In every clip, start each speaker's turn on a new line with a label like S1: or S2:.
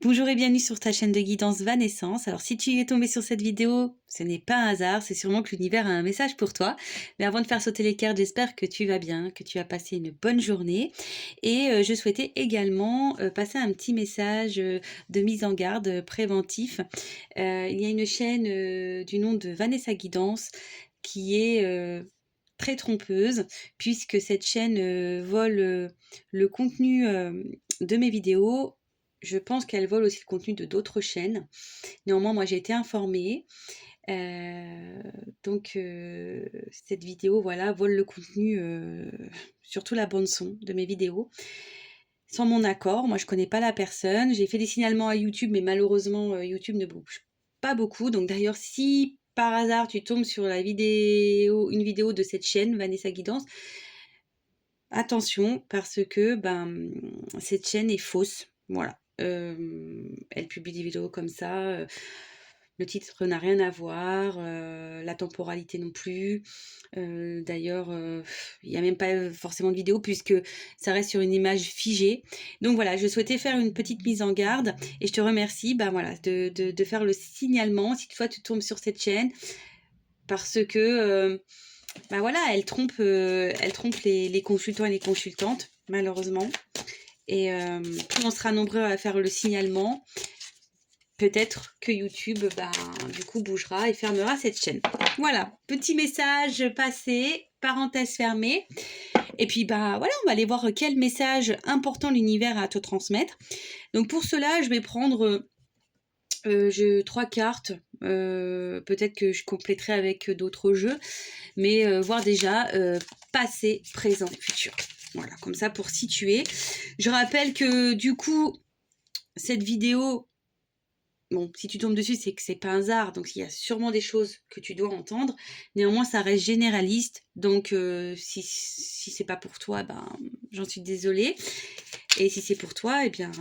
S1: Bonjour et bienvenue sur ta chaîne de guidance Vanessence. Alors si tu es tombé sur cette vidéo, ce n'est pas un hasard, c'est sûrement que l'univers a un message pour toi. Mais avant de faire sauter les cartes, j'espère que tu vas bien, que tu as passé une bonne journée. Et je souhaitais également passer un petit message de mise en garde préventif. Il y a une chaîne du nom de Vanessa Guidance qui est très trompeuse, puisque cette chaîne vole le contenu de mes vidéos. Je pense qu'elle vole aussi le contenu de d'autres chaînes. Néanmoins, moi, j'ai été informée. Euh, donc, cette vidéo, voilà, vole le contenu, surtout la bande-son de mes vidéos, sans mon accord. Moi, je connais pas la personne. J'ai fait des signalements à YouTube, mais malheureusement, YouTube ne bouge pas beaucoup. Donc, d'ailleurs, si par hasard tu tombes sur une vidéo de cette chaîne, Vanessa Guidance, attention, parce que cette chaîne est fausse. Voilà. Elle publie des vidéos comme ça. Le titre n'a rien à voir, la temporalité non plus. D'ailleurs, il n'y a même pas forcément de vidéo puisque ça reste sur une image figée. Donc voilà, je souhaitais faire une petite mise en garde et je te remercie voilà, de faire le signalement si toutefois tu tombes sur cette chaîne parce que voilà, elle trompe les consultants et les consultantes, malheureusement. Et plus on sera nombreux à faire le signalement, peut-être que YouTube, du coup, bougera et fermera cette chaîne. Voilà, petit message passé, parenthèse fermée. Et puis, voilà, on va aller voir quel message important l'univers a à te transmettre. Donc, pour cela, je vais prendre 3 cartes. Peut-être que je compléterai avec d'autres jeux. Mais voir déjà passé, présent, futur. Voilà, comme ça pour situer. Je rappelle que du coup, cette vidéo, bon, si tu tombes dessus, c'est que c'est pas un hasard, donc il y a sûrement des choses que tu dois entendre. Néanmoins, ça reste généraliste, donc si c'est pas pour toi, j'en suis désolée. Et si c'est pour toi, eh bien,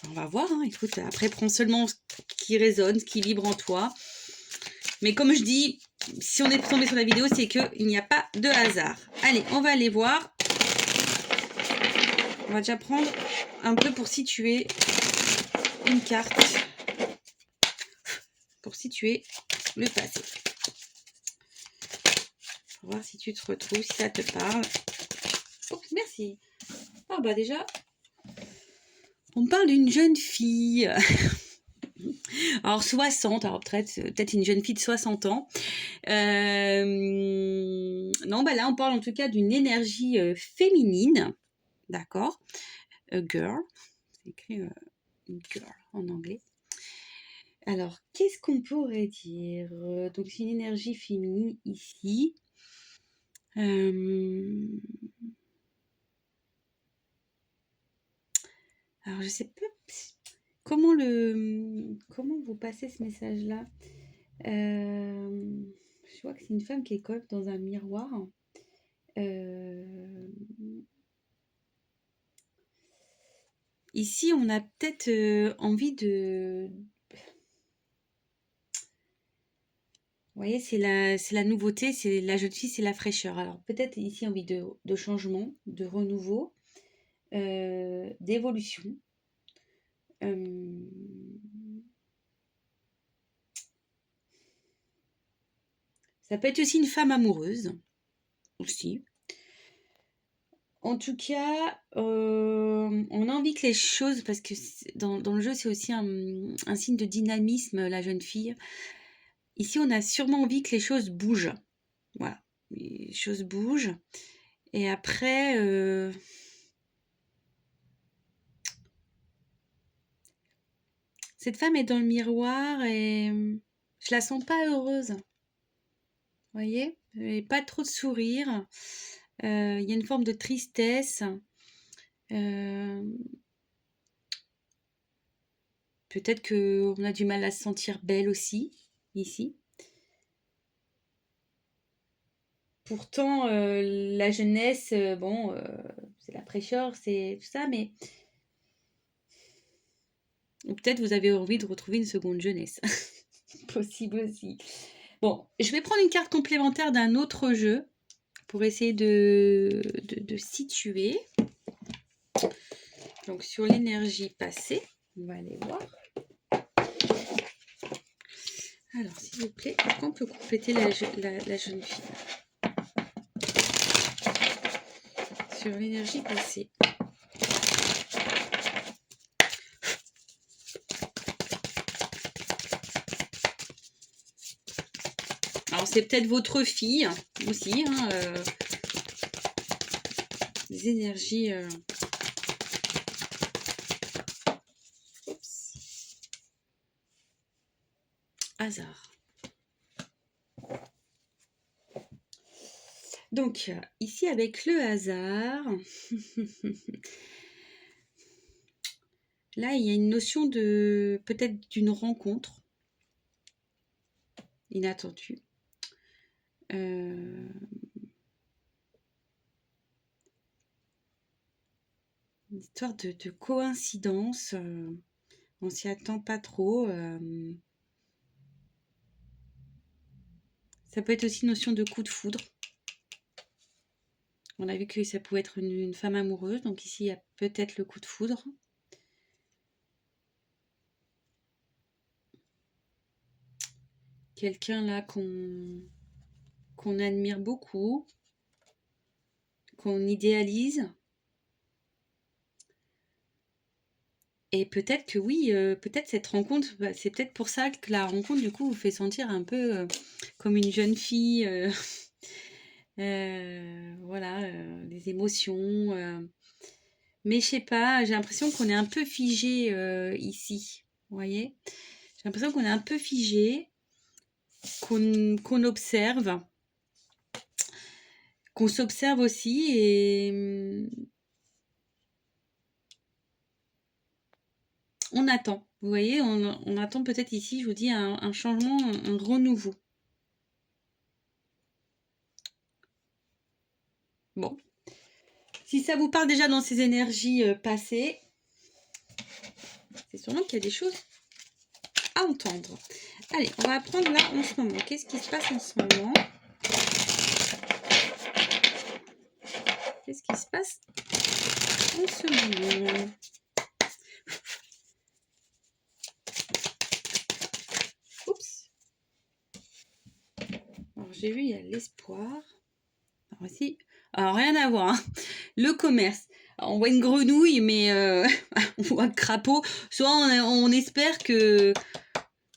S1: on va voir. Hein. Écoute, après, prends seulement ce qui résonne, ce qui vibre en toi. Mais comme je dis, si on est tombé sur la vidéo, c'est qu'il n'y a pas de hasard. Allez, on va aller voir. On va déjà prendre un peu pour situer une carte. Pour situer le passé. Pour voir si tu te retrouves, si ça te parle. Oh, merci. Ah déjà, on me parle d'une jeune fille. Alors 60, alors peut-être une jeune fille de 60 ans. Non, là on parle en tout cas d'une énergie féminine. D'accord. A girl. C'est écrit girl en anglais. Alors, qu'est-ce qu'on pourrait dire? Donc, c'est une énergie féminine ici. Alors, je sais pas comment vous passez ce message-là. Je vois que c'est une femme qui est quand même dans un miroir. Ici, on a peut-être envie de... Vous voyez, c'est la nouveauté, c'est la jeune fille, c'est la fraîcheur. Alors, peut-être ici, envie de changement, de renouveau, d'évolution. Ça peut être aussi une femme amoureuse, aussi. En tout cas, on a envie que les choses, parce que dans le jeu, c'est aussi un signe de dynamisme, la jeune fille. Ici, on a sûrement envie que les choses bougent. Voilà, les choses bougent. Et après, cette femme est dans le miroir et je la sens pas heureuse. Vous voyez? Et pas trop de sourire. Il y a une forme de tristesse. Peut-être qu'on a du mal à se sentir belle aussi, ici. Pourtant, la jeunesse, c'est la fraîcheur, c'est tout ça, mais ou peut-être vous avez envie de retrouver une seconde jeunesse. Possible aussi. Bon, je vais prendre une carte complémentaire d'un autre jeu pour essayer de situer. Donc, sur l'énergie passée. On va aller voir. Alors, s'il vous plaît, est-ce qu'on peut compléter la jeune fille sur l'énergie passée? Alors, c'est peut-être votre fille aussi, hein, des énergies... Oups. Hasard. Donc, ici, avec le hasard, là, il y a une notion de peut-être d'une rencontre inattendue. Une histoire de coïncidence. On s'y attend pas trop. Ça peut être aussi une notion de coup de foudre. On a vu que ça pouvait être une femme amoureuse, donc ici il y a peut-être le coup de foudre. Quelqu'un là qu'on admire beaucoup, qu'on idéalise. Et peut-être que oui, peut-être cette rencontre, c'est peut-être pour ça que la rencontre du coup vous fait sentir un peu comme une jeune fille. Voilà, les émotions. Mais je sais pas, j'ai l'impression qu'on est un peu figé ici. Vous voyez? J'ai l'impression qu'on est un peu figé, qu'on observe, qu'on s'observe aussi et on attend. Vous voyez, on attend peut-être ici, je vous dis, un changement, un renouveau. Bon. Si ça vous parle déjà dans ces énergies passées, c'est sûrement qu'il y a des choses à entendre. Allez, on va apprendre là en ce moment. Qu'est-ce qui se passe en ce moment? Qu'est-ce qui se passe en ce moment? Oups. Alors j'ai vu, il y a l'espoir. Alors ici, alors rien à voir. Hein. Le commerce. Alors, on voit une grenouille, mais on voit un crapaud. Soit on espère que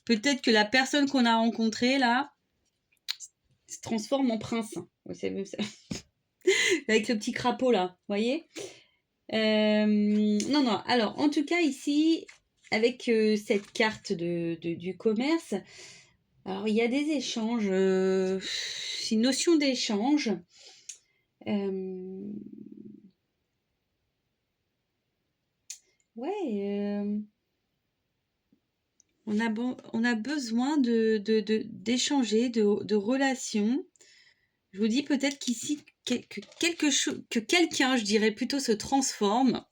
S1: peut-être que la personne qu'on a rencontrée là se transforme en prince. Ouais, c'est même ça. Avec le petit crapaud là, vous voyez? Non, non. Alors, en tout cas, ici, avec cette carte du commerce, alors il y a des échanges. C'est une notion d'échange. Ouais. On a besoin d'échanger, de relations. Je vous dis peut-être qu'ici, que quelqu'un, je dirais plutôt, se transforme,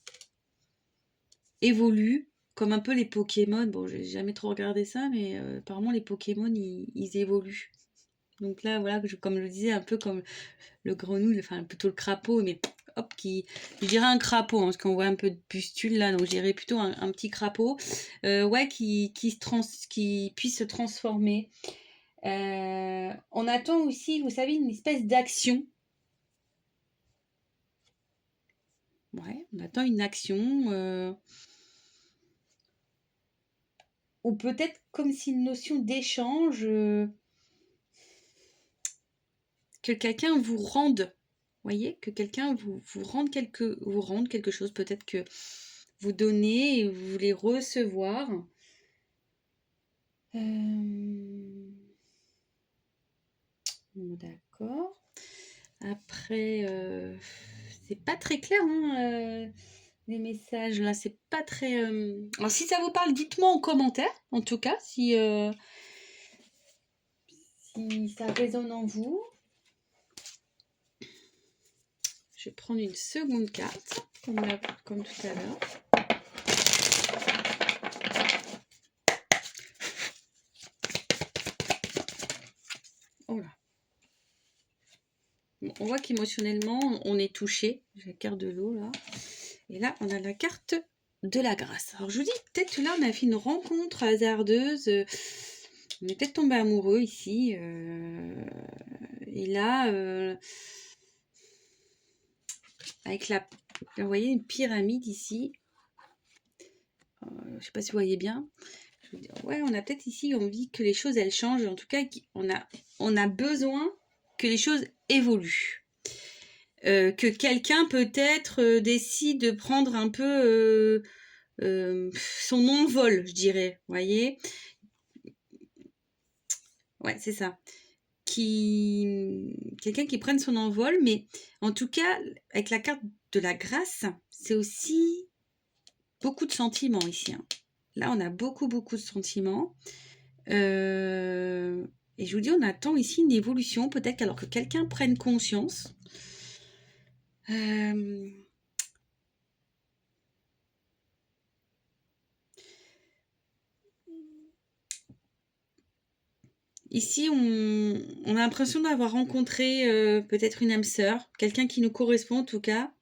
S1: évolue, comme un peu les Pokémon. Bon, j'ai jamais trop regardé ça, mais apparemment les Pokémon, ils évoluent. Donc là, voilà, comme je le disais, un peu comme le grenouille, enfin plutôt le crapaud, mais hop, je dirais un crapaud, hein, parce qu'on voit un peu de pustules là, donc je dirais plutôt un petit crapaud, ouais, qui puisse se transformer. On attend aussi, vous savez, une espèce d'action. Ouais, on attend une action. Ou peut-être comme si une notion d'échange, que quelqu'un vous rende. Voyez, que quelqu'un vous rende quelque chose. Peut-être que vous donnez et vous voulez recevoir. D'accord. Après, c'est pas très clair, hein, les messages là, c'est pas très. Alors si ça vous parle, dites-moi en commentaire, en tout cas, si ça résonne en vous. Je vais prendre une seconde carte, comme tout à l'heure. Oh là. Bon, on voit qu'émotionnellement, on est touché. J'ai la carte de l'eau là. Et là, on a la carte de la grâce. Alors je vous dis, peut-être que là on a fait une rencontre hasardeuse, on est peut-être tombé amoureux ici, et là, avec vous voyez une pyramide ici, je sais pas si vous voyez bien, je veux dire, ouais, on a peut-être ici envie que les choses elles changent, en tout cas on a besoin que les choses évoluent. Que quelqu'un peut-être décide de prendre un peu son envol, je dirais, vous voyez. Ouais, c'est ça. Quelqu'un qui prenne son envol, mais en tout cas, avec la carte de la grâce, c'est aussi beaucoup de sentiments ici, hein. Là, on a beaucoup, beaucoup de sentiments. Et je vous dis, on attend ici une évolution, peut-être alors que quelqu'un prenne conscience. Ici, on a l'impression d'avoir rencontré peut-être une âme sœur, quelqu'un qui nous correspond en tout cas,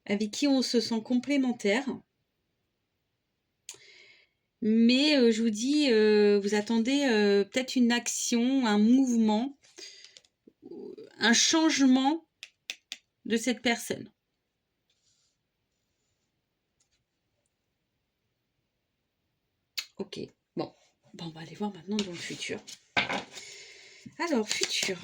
S1: avec qui on se sent complémentaire. Mais je vous dis, vous attendez peut-être une action, un mouvement, un changement de cette personne. Ok, bon, on va aller voir maintenant dans le futur. Alors, futur.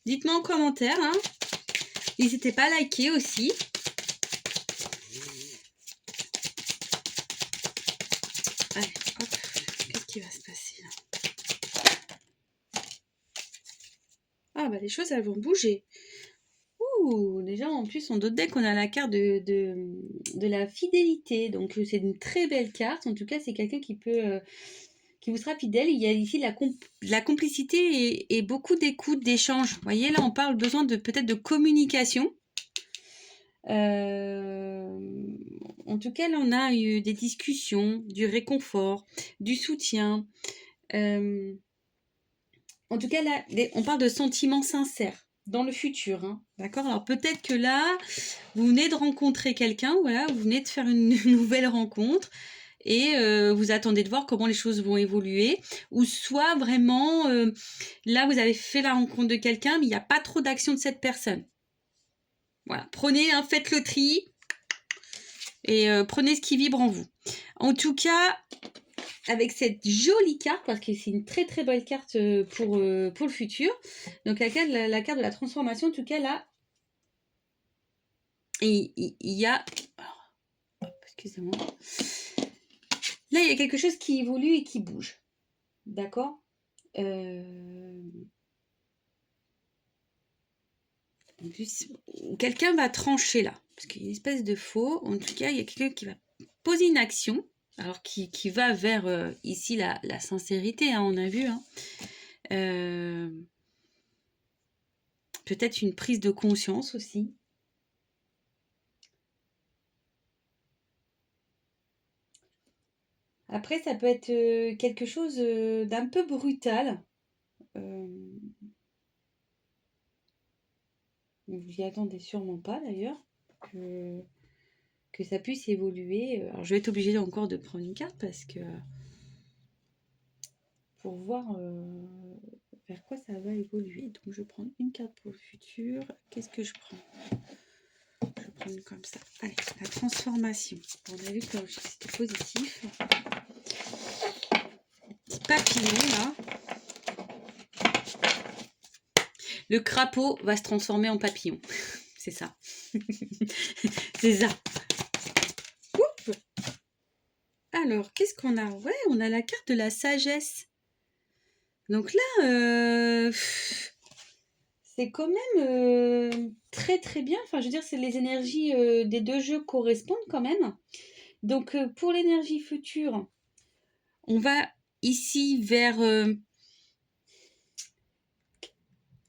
S1: Dites-moi en commentaire, hein. N'hésitez pas à liker aussi. Allez, hop, qu'est-ce qui va se passer là? Ah bah les choses elles vont bouger. Ouh, déjà en plus en d'autres decks on a la carte de la fidélité. Donc c'est une très belle carte. En tout cas c'est quelqu'un qui vous sera fidèle. Il y a ici la complicité et beaucoup d'écoute, d'échange. Vous voyez là on parle besoin de peut-être de communication. En tout cas là on a eu des discussions, du réconfort, du soutien. En tout cas, là, on parle de sentiments sincères dans le futur, hein, d'accord? Alors peut-être que là, vous venez de rencontrer quelqu'un, voilà, vous venez de faire une nouvelle rencontre et vous attendez de voir comment les choses vont évoluer. Ou soit vraiment, là, vous avez fait la rencontre de quelqu'un, mais il n'y a pas trop d'action de cette personne. Voilà, prenez, hein, faites le tri et prenez ce qui vibre en vous. En tout cas, avec cette jolie carte, parce que c'est une très très belle carte pour le futur. Donc la carte de la transformation, en tout cas là, il y a... Alors, excusez-moi. Là, il y a quelque chose qui évolue et qui bouge. D'accord. Quelqu'un va trancher là. Parce qu'il y a une espèce de faux. En tout cas, il y a quelqu'un qui va poser une action. Alors qui va vers ici la sincérité, hein, on a vu. Hein. Peut-être une prise de conscience aussi. Après, ça peut être quelque chose d'un peu brutal. Vous y attendez sûrement pas d'ailleurs. Que ça puisse évoluer. Alors, je vais être obligée encore de prendre une carte parce que pour voir vers quoi ça va évoluer. Donc, je prends une carte pour le futur. Qu'est-ce que je prends? Je vais prendre comme ça. Allez, la transformation. On a vu que c'était positif. Petit papillon là. Le crapaud va se transformer en papillon. C'est ça. C'est ça. Oups. Alors, qu'est-ce qu'on a? Ouais, on a la carte de la sagesse. Donc là, c'est quand même très très bien. Enfin, je veux dire, c'est les énergies des deux jeux correspondent quand même. Donc, pour l'énergie future, on va ici vers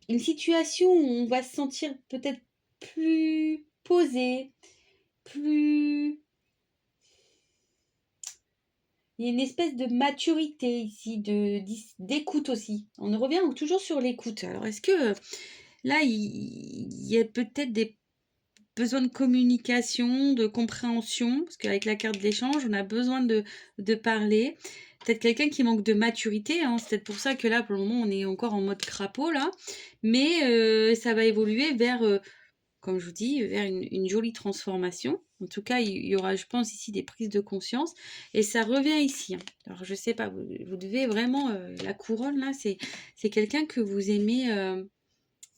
S1: une situation où on va se sentir peut-être plus posé, plus... il y a une espèce de maturité ici, d'écoute aussi. On revient toujours sur l'écoute. Alors, est-ce que là, il y a peut-être des besoins de communication, de compréhension, parce qu'avec la carte de l'échange, on a besoin de parler. Peut-être quelqu'un qui manque de maturité, hein. C'est peut-être pour ça que là, pour le moment, on est encore en mode crapaud, là. Mais ça va évoluer vers, comme je vous dis, vers une jolie transformation. En tout cas, il y aura, je pense, ici des prises de conscience. Et ça revient ici, hein. Alors, je sais pas, vous devez vraiment... la couronne, là, c'est quelqu'un que vous aimez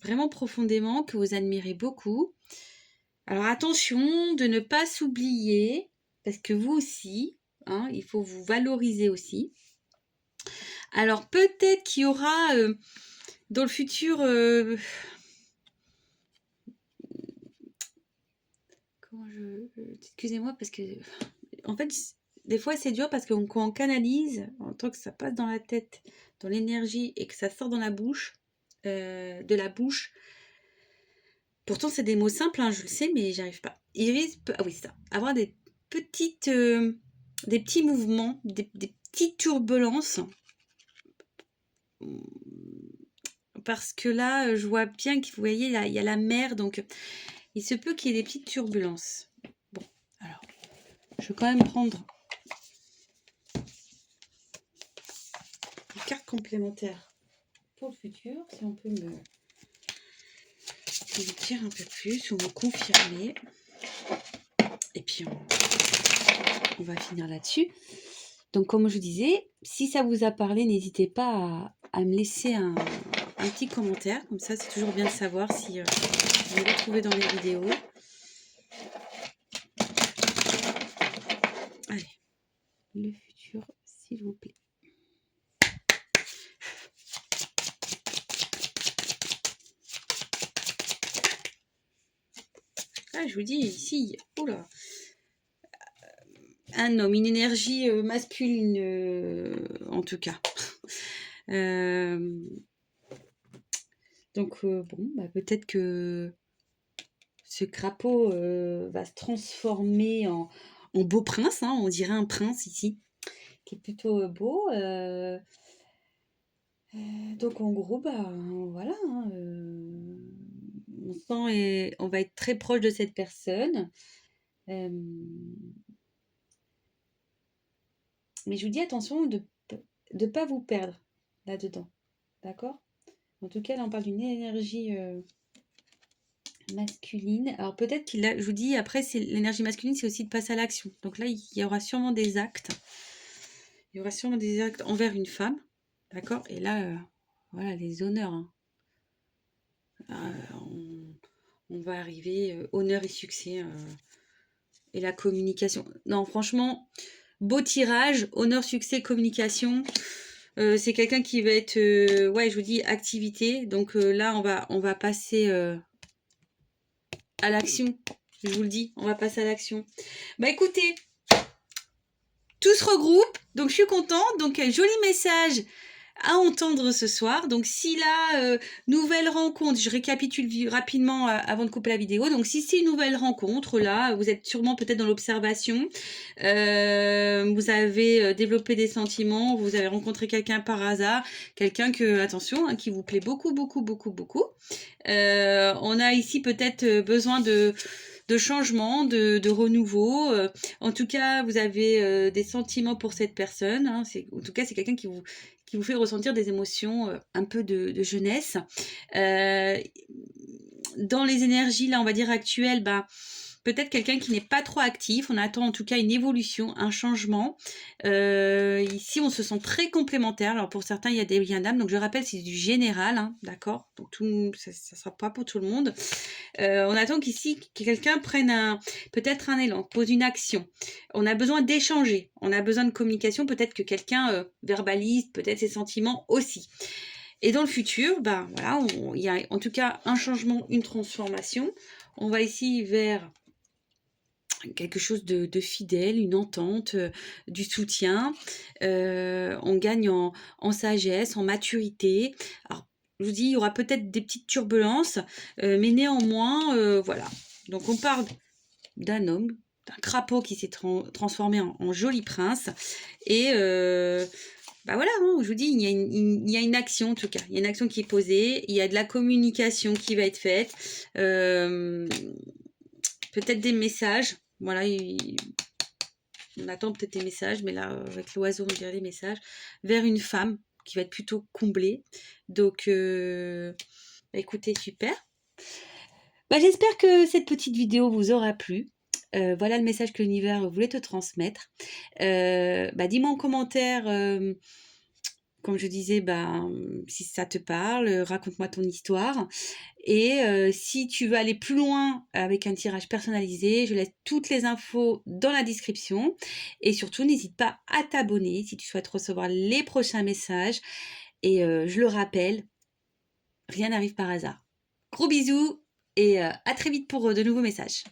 S1: vraiment profondément, que vous admirez beaucoup. Alors, attention de ne pas s'oublier, parce que vous aussi, hein, il faut vous valoriser aussi. Alors, peut-être qu'il y aura dans le futur... excusez-moi, parce que... En fait, des fois, c'est dur parce que quand on canalise, en tant que ça passe dans la tête, dans l'énergie, et que ça sort dans la bouche, de la bouche. Pourtant, c'est des mots simples, hein, je le sais, mais j'arrive pas. Iris peut, ah oui, c'est ça, avoir des petites, des petits mouvements, des petites turbulences. Parce que là, je vois bien que vous voyez, là, il y a la mer, donc il se peut qu'il y ait des petites turbulences. Bon, alors, je vais quand même prendre une carte complémentaire pour le futur, si on peut me dire un peu plus ou me confirmer. Et puis, on va finir là-dessus. Donc, comme je vous disais, si ça vous a parlé, n'hésitez pas à me laisser un petit commentaire. Comme ça, c'est toujours bien de savoir si vous me retrouvez dans les vidéos. Allez, le futur, s'il vous plaît. Ah, je vous dis, ici, oula, un homme, une énergie masculine, en tout cas. Donc, bon, bah, peut-être que ce crapaud va se transformer en beau prince, hein, on dirait un prince ici, qui est plutôt beau. Donc, en gros, bah, voilà, hein, on va être très proche de cette personne. Mais je vous dis attention de ne pas vous perdre là-dedans. D'accord? En tout cas, là, on parle d'une énergie masculine. Alors, peut-être qu'il a, je vous dis, après, c'est l'énergie masculine, c'est aussi de passer à l'action. Donc là, il y aura sûrement des actes. Il y aura sûrement des actes envers une femme. D'accord? Et là, voilà, les honneurs. Hein. On va arriver, honneur et succès. Et la communication. Non, franchement, beau tirage, honneur, succès, communication. C'est quelqu'un qui va être, ouais, je vous dis, activité. Donc là, on va passer à l'action. Je vous le dis, on va passer à l'action. Bah écoutez, tout se regroupe. Donc je suis contente. Donc joli message à entendre ce soir. Donc si là, nouvelle rencontre, je récapitule rapidement avant de couper la vidéo. Donc si c'est une nouvelle rencontre, là, vous êtes sûrement peut-être dans l'observation. Vous avez développé des sentiments, vous avez rencontré quelqu'un par hasard, quelqu'un que, attention, hein, qui vous plaît beaucoup, beaucoup, beaucoup, beaucoup. On a ici peut-être besoin de changement, de renouveau. En tout cas, vous avez des sentiments pour cette personne. Hein. En tout cas, c'est quelqu'un qui vous fait ressentir des émotions un peu de jeunesse. Dans les énergies, là, on va dire actuelles, bah, peut-être quelqu'un qui n'est pas trop actif. On attend en tout cas une évolution, un changement. Ici, on se sent très complémentaires. Alors, pour certains, il y a des liens d'âme. Donc, je rappelle, c'est du général, hein, d'accord? Donc, ça ne sera pas pour tout le monde. On attend qu'ici, que quelqu'un prenne peut-être un élan, pose une action. On a besoin d'échanger. On a besoin de communication. Peut-être que quelqu'un verbalise peut-être ses sentiments aussi. Et dans le futur, ben, voilà, il y a en tout cas un changement, une transformation. On va ici vers quelque chose de fidèle, une entente, du soutien. On gagne en sagesse, en maturité. Alors, je vous dis, il y aura peut-être des petites turbulences, mais néanmoins, voilà. Donc, on parle d'un homme d'un crapaud qui s'est transformé en joli prince. Et bah voilà, hein, je vous dis, il y a une action en tout cas. Il y a une action qui est posée, il y a de la communication qui va être faite. Peut-être des messages. Voilà, on attend peut-être des messages, mais là, avec l'oiseau, on dirait des messages, vers une femme qui va être plutôt comblée. Donc, bah, écoutez, super. Bah, j'espère que cette petite vidéo vous aura plu. Voilà le message que l'univers voulait te transmettre. Bah, dis-moi en commentaire, comme je disais, bah, si ça te parle, raconte-moi ton histoire. Et si tu veux aller plus loin avec un tirage personnalisé, je laisse toutes les infos dans la description. Et surtout, n'hésite pas à t'abonner si tu souhaites recevoir les prochains messages. Et je le rappelle, rien n'arrive par hasard. Gros bisous et à très vite pour de nouveaux messages.